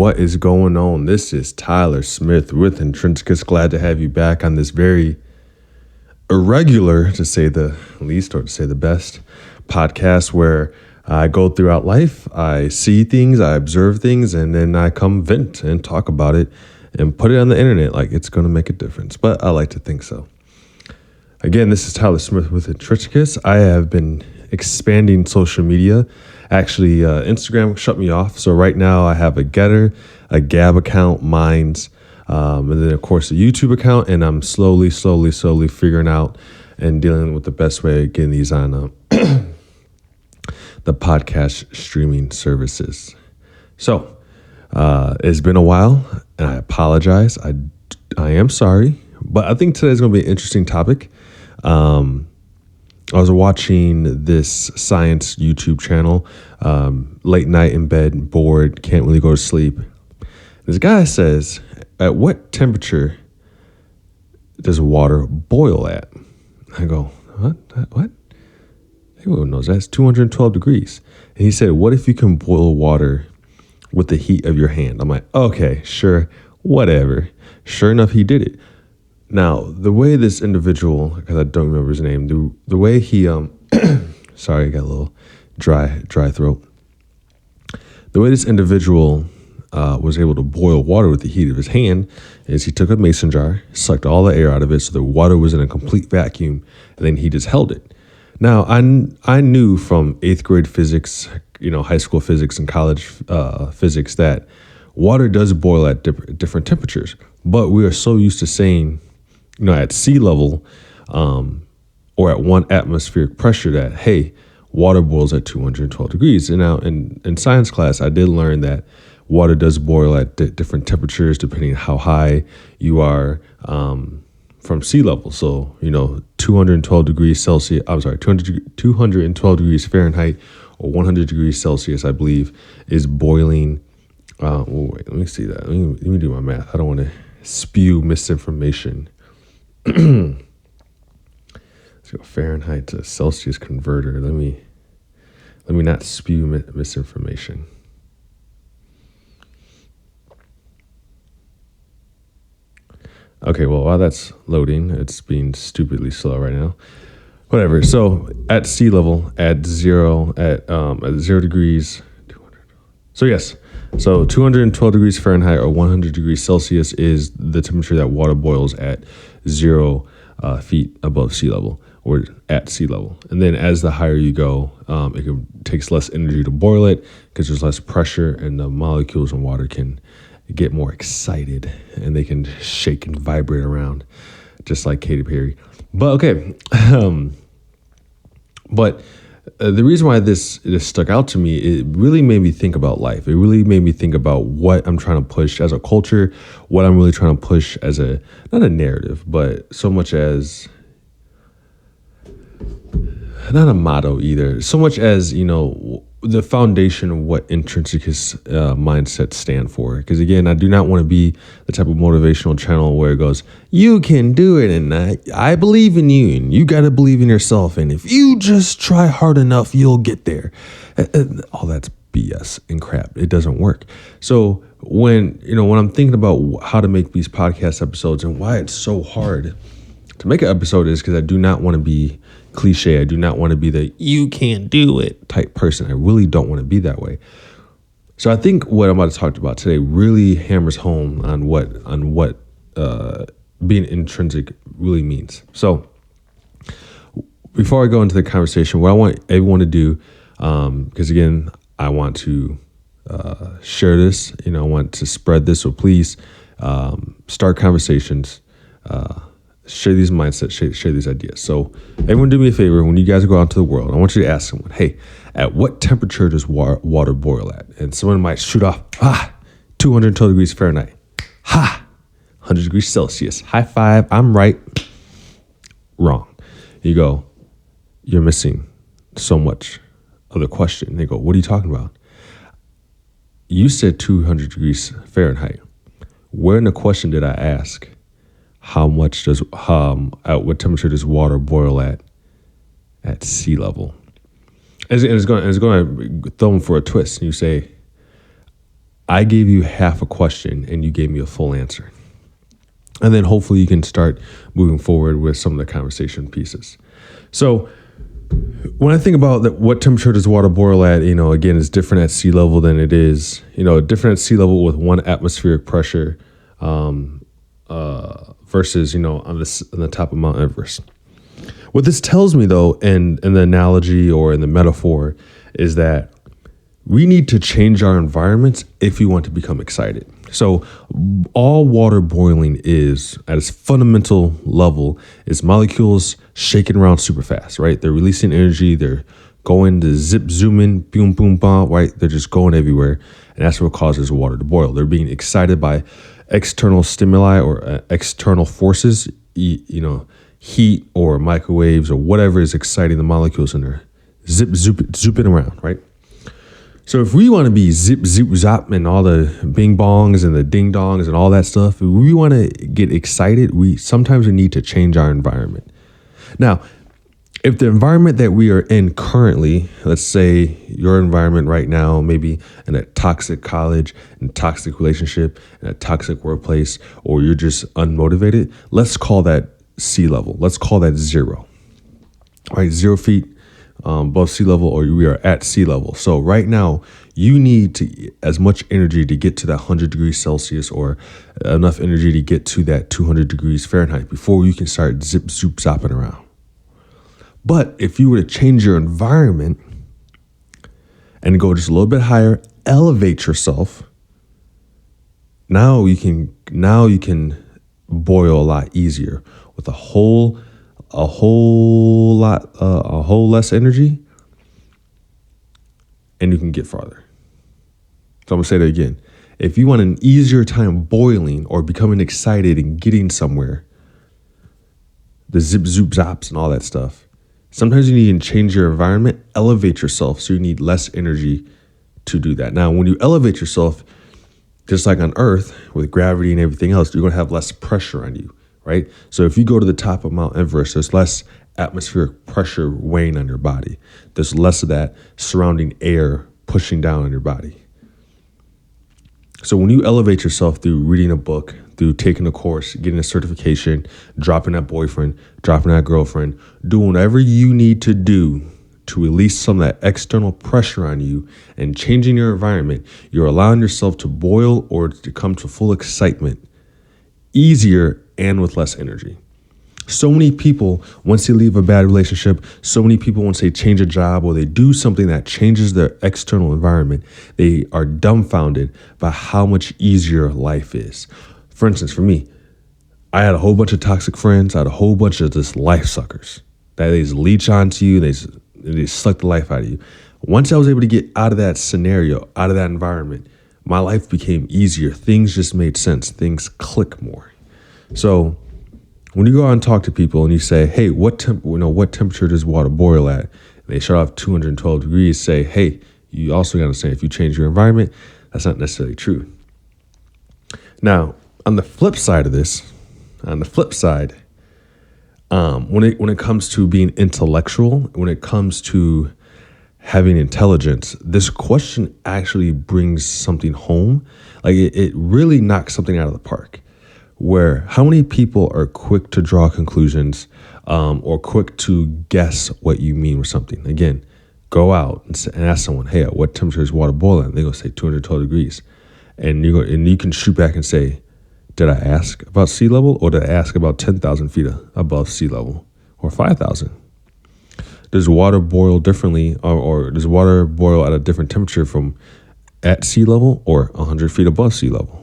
What is going on? This is Tyler Smith with Intrinsecus. Glad to have you back on this very irregular, to say the least, or to say the best, podcast where I go throughout life, I see things, I observe things, and then I come vent and talk about it and put it on the internet like it's going to make a difference. But I like to think so. Again, this is Tyler Smith with Intrinsecus. I have been expanding social media. Actually, Instagram shut me off. So right now I have a Gettr, a Gab account, Minds, and then of course a YouTube account. And I'm slowly figuring out and dealing with the best way of getting these on the podcast streaming services. So it's been a while and I apologize. I am sorry, but I think today's going to be an interesting topic. I was watching this science YouTube channel, late night in bed, bored, can't really go to sleep. This guy says, at what temperature does water boil at? I go, what? Everyone knows that's 212 degrees. And he said, what if you can boil water with the heat of your hand? I'm like, okay, sure, whatever. Sure enough, he did it. Now, the way this individual, because I don't remember his name, the way he, sorry, I got a little dry throat. The way this individual was able to boil water with the heat of his hand is he took a mason jar, sucked all the air out of it so the water was in a complete vacuum, and then he just held it. Now, I knew from 8th grade physics, high school physics and college physics that water does boil at different temperatures, but we are so used to saying, at sea level or at one atmospheric pressure that, hey, water boils at 212 degrees. And now in science class, I did learn that water does boil at different temperatures depending on how high you are from sea level. So, 212 degrees Celsius, 212 degrees Fahrenheit or 100 degrees Celsius, I believe, is boiling. Wait, let me see that. Let me do my math. I don't want to spew misinformation. Let's go Fahrenheit to Celsius converter. Let me not spew misinformation. Okay, well, while that's loading, it's being stupidly slow right now. Whatever. So at sea level, at 0 degrees, 200. So yes. So 212 degrees Fahrenheit or 100 degrees Celsius is the temperature that water boils at 0 feet above sea level or at sea level. And then as the higher you go, it takes less energy to boil it because there's less pressure and the molecules in water can get more excited and they can shake and vibrate around just like Katy Perry. But okay. But the reason why this stuck out to me, it really made me think about life. It really made me think about what I'm trying to push as a culture, what I'm really trying to push as not a narrative, but so much as, not a motto either, so much as, the foundation of what Intrinsecus mindsets stand for. Because again, I do not want to be the type of motivational channel where it goes, you can do it, and I believe in you, and you got to believe in yourself, and if you just try hard enough, you'll get there. All that's BS and crap. It doesn't work. So when I'm thinking about how to make these podcast episodes and why it's so hard to make an episode is because I do not want to be cliche. I do not want to be the you can't do it type person. I really don't want to be that way. So I think what I'm about to talk about today really hammers home on what being intrinsic really means. So before I go into the conversation, what I want everyone to do, because again, I want to share this, I want to spread this. So please start conversations, share these mindsets, share these ideas. So everyone do me a favor. When you guys go out into the world, I want you to ask someone, hey, at what temperature does water boil at? And someone might shoot off, 212 degrees Fahrenheit. 100 degrees Celsius. High five. I'm right. Wrong. You go, you're missing so much of the question. They go, what are you talking about? You said 200 degrees Fahrenheit. Where in the question did I ask? At what temperature does water boil at sea level? And it's going to throw them for a twist. And you say, I gave you half a question and you gave me a full answer. And then hopefully you can start moving forward with some of the conversation pieces. So when I think about that, what temperature does water boil at, again, it's different at sea level than it is, different at sea level with 1 atmospheric pressure versus, on the top of Mount Everest. What this tells me, though, in the analogy or in the metaphor, is that we need to change our environments if we want to become excited. So all water boiling is, at its fundamental level, is molecules shaking around super fast, right? They're releasing energy. They're going to zip, zooming, boom, boom, boom, right? They're just going everywhere. And that's what causes water to boil. They're being excited by external stimuli or external forces, heat or microwaves or whatever is exciting the molecules in there. Zooping around, right? So if we want to be zip, zoop, zop and all the bing bongs and the ding dongs and all that stuff, if we want to get excited, sometimes we need to change our environment. Now, if the environment that we are in currently, let's say your environment right now, maybe in a toxic college, in a toxic relationship, in a toxic workplace, or you're just unmotivated, let's call that sea level. Let's call that 0, right? 0 feet above sea level, or we are at sea level. So right now you need as much energy to get to that 100 degrees Celsius or enough energy to get to that 200 degrees Fahrenheit before you can start zip, zoop, zopping around. But if you were to change your environment and go just a little bit higher, elevate yourself, now you can boil a lot easier with a whole less energy, and you can get farther. So I'm gonna say that again. If you want an easier time boiling or becoming excited and getting somewhere, the zip, zoop, zops and all that stuff, sometimes you need to change your environment, elevate yourself, so you need less energy to do that. Now, when you elevate yourself, just like on Earth with gravity and everything else, you're gonna have less pressure on you. Right? So if you go to the top of Mount Everest, there's less atmospheric pressure weighing on your body. There's less of that surrounding air pushing down on your body. So when you elevate yourself through reading a book, through taking a course, getting a certification, dropping that boyfriend, dropping that girlfriend, doing whatever you need to do to release some of that external pressure on you and changing your environment, you're allowing yourself to boil or to come to full excitement easier and with less energy. So many people, once they leave a bad relationship, so many people, once they change a job or they do something that changes their external environment, they are dumbfounded by how much easier life is. For instance, for me, I had a whole bunch of toxic friends. I had a whole bunch of just life suckers that they just leech onto you. They suck the life out of you. Once I was able to get out of that scenario, out of that environment, my life became easier. Things just made sense. Things click more. So when you go out and talk to people and you say, hey, what temperature does water boil at? And they start off 212 degrees, say, hey, you also got to say, if you change your environment, that's not necessarily true. Now, on the flip side of this, when it comes to being intellectual, when it comes to having intelligence, this question actually brings something home. Like it really knocks something out of the park. Where how many people are quick to draw conclusions or quick to guess what you mean with something? Again, go out and ask someone, hey, at what temperature is water boiling? They're going to say 212 degrees. And you can shoot back and say, did I ask about sea level, or did I ask about 10,000 feet above sea level, or 5,000? Does water boil differently, or does water boil at a different temperature from at sea level or 100 feet above sea level?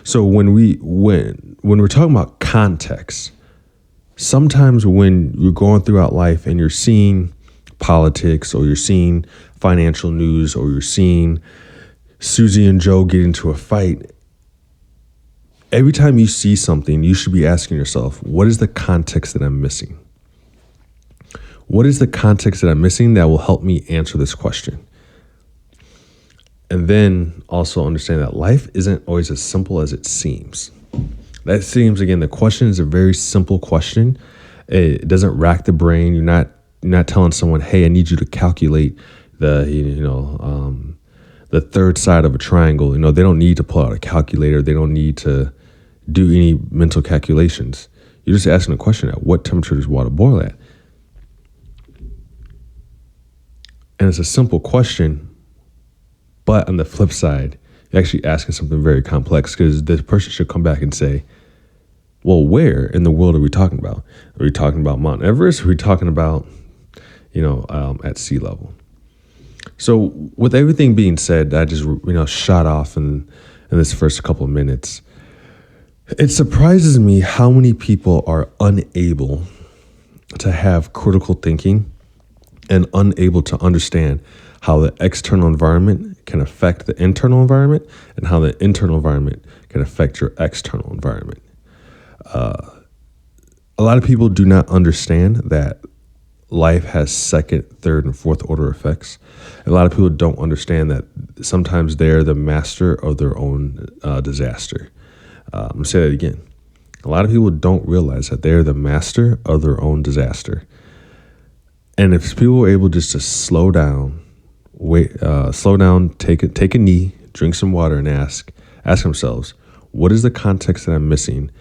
So when we're talking about context, sometimes when you're going throughout life and you're seeing politics, or you're seeing financial news, or you're seeing Susie and Joe get into a fight, every time you see something, you should be asking yourself, what is the context that I'm missing? What is the context that I'm missing that will help me answer this question? And then also understand that life isn't always as simple as it seems. That seems, again, the question is a very simple question. It doesn't rack the brain. You're not telling someone, hey, I need you to calculate the the third side of a triangle. They don't need to pull out a calculator. They don't need to do any mental calculations. You're just asking a question: at what temperature does water boil at? And it's a simple question, but on the flip side, you're actually asking something very complex, because this person should come back and say, well, where in the world are we talking about? Are we talking about Mount Everest? Are we talking about, at sea level? So with everything being said, I just, shot off in this first couple of minutes. It surprises me how many people are unable to have critical thinking and unable to understand how the external environment can affect the internal environment, and how the internal environment can affect your external environment. A lot of people do not understand that life has second, third, and fourth order effects. A lot of people don't understand that sometimes they're the master of their own disaster. I'm going to say that again. A lot of people don't realize that they're the master of their own disaster. And if people were able just to slow down, take a knee, drink some water, and ask themselves, what is the context that I'm missing?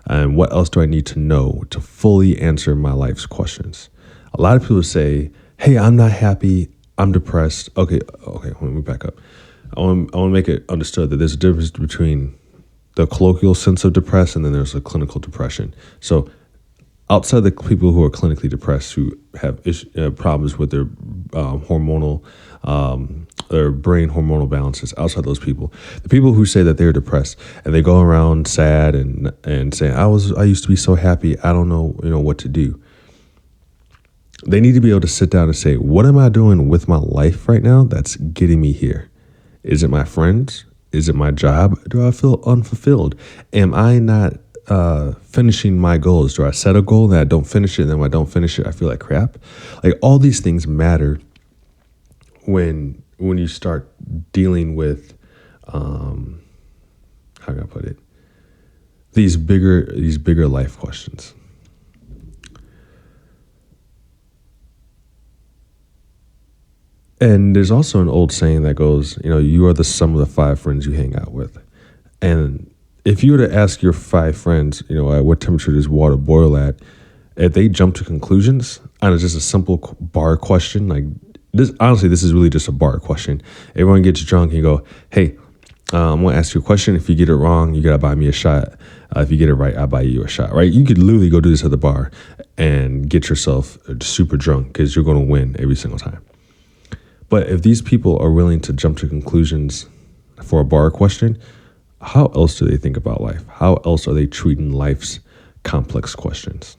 And what else do I need to know to fully answer my life's questions? A lot of people say, hey, I'm not happy, I'm depressed. Okay, let me back up. I want to make it understood that there's a difference between the colloquial sense of depressed and then there's a clinical depression. So outside the people who are clinically depressed, who have problems with their their brain hormonal balances, outside those people, the people who say that they're depressed and they go around sad and saying, I used to be so happy, I don't know, what to do. They need to be able to sit down and say, what am I doing with my life right now that's getting me here? Is it my friends? Is it my job? Do I feel unfulfilled? Am I not finishing my goals? Do I set a goal and I don't finish it, and then when I don't finish it, I feel like crap? Like, all these things matter when you start dealing with, how can I put it? These bigger life questions. And there's also an old saying that goes, you are the sum of the 5 friends you hang out with. And if you were to ask your 5 friends, at what temperature does water boil at, if they jump to conclusions, and it's just a simple bar question, like this, honestly, this is really just a bar question. Everyone gets drunk and you go, hey, I'm going to ask you a question. If you get it wrong, you got to buy me a shot. If you get it right, I'll buy you a shot, right? You could literally go do this at the bar and get yourself super drunk, because you're going to win every single time. But if these people are willing to jump to conclusions for a bar question, how else do they think about life? How else are they treating life's complex questions?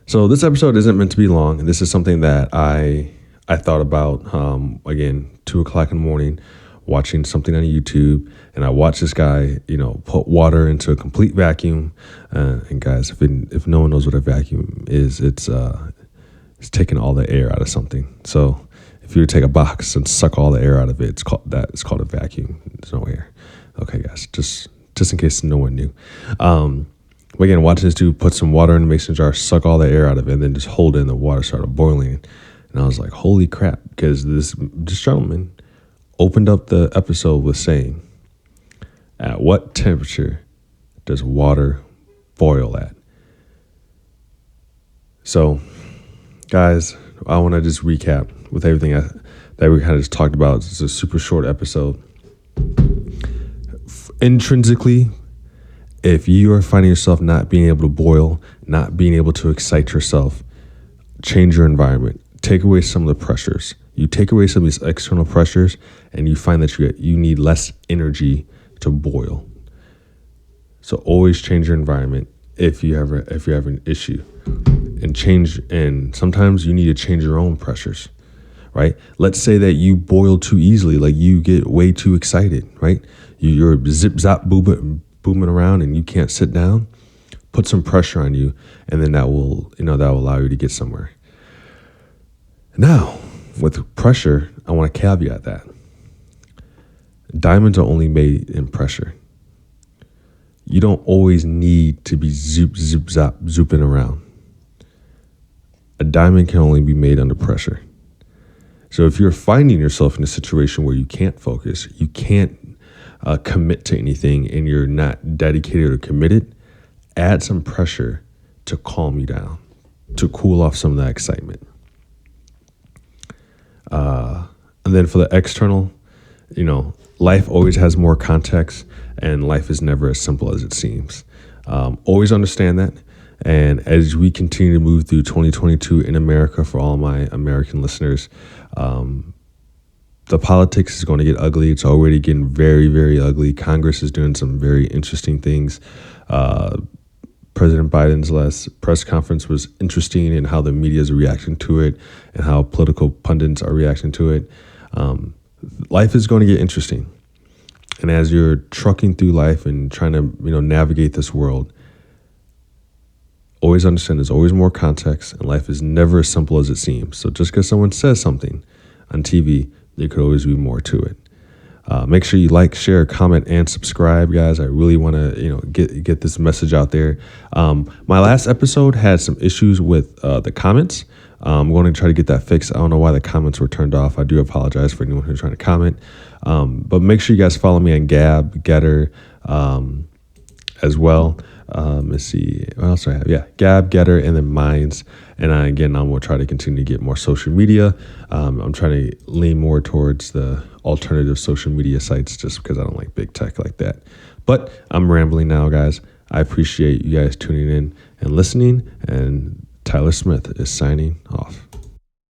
So this episode isn't meant to be long. This is something that I thought about, again, 2:00 in the morning, watching something on YouTube, and I watched this guy, put water into a complete vacuum. And guys, if no one knows what a vacuum is, it's taking all the air out of something. So if you were to take a box and suck all the air out of it, it's called a vacuum. There's no air. Okay, guys, just in case no one knew. But again, watching this dude put some water in a mason jar, suck all the air out of it, and then just hold it, and the water started boiling. And I was like, holy crap, because this gentleman opened up the episode with saying, at what temperature does water boil at? So, guys, I want to just recap with everything that we kind of just talked about. It's a super short episode. Intrinsically, if you are finding yourself not being able to boil, not being able to excite yourself, change your environment. Take away some of the pressures. You take away some of these external pressures, and you find that you need less energy to boil. So always change your environment if you have an issue. And sometimes you need to change your own pressures, right? Let's say that you boil too easily, like you get way too excited, right? You're zip zap booming around and you can't sit down. Put some pressure on you, and then that will allow you to get somewhere. Now, with pressure, I want to caveat that diamonds are only made in pressure. You don't always need to be zip zap zooping around. A diamond can only be made under pressure. So if you're finding yourself in a situation where you can't focus, you can't commit to anything, and you're not dedicated or committed, add some pressure to calm you down, to cool off some of that excitement. And then for the external, life always has more context, and life is never as simple as it seems. Always understand that. And as we continue to move through 2022 in America, for all my American listeners, the politics is going to get ugly. It's already getting very, very ugly. Congress is doing some very interesting things. President Biden's last press conference was interesting in how the media is reacting to it and how political pundits are reacting to it. Life is going to get interesting. And as you're trucking through life and trying to, navigate this world, always understand there's always more context, and life is never as simple as it seems. So just because someone says something on TV, there could always be more to it. Make sure you like, share, comment, and subscribe, guys. I really want to, get this message out there. My last episode had some issues with the comments. I'm going to try to get that fixed. I don't know why the comments were turned off. I do apologize for anyone who's trying to comment. But make sure you guys follow me on Gab, Gettr, as well. Let's see, what else do I have? Yeah, Gab, Gettr, and then Minds. And I'm going to try to continue to get more social media. I'm trying to lean more towards the alternative social media sites just because I don't like big tech like that. But I'm rambling now, guys. I appreciate you guys tuning in and listening. And Tyler Smith is signing off.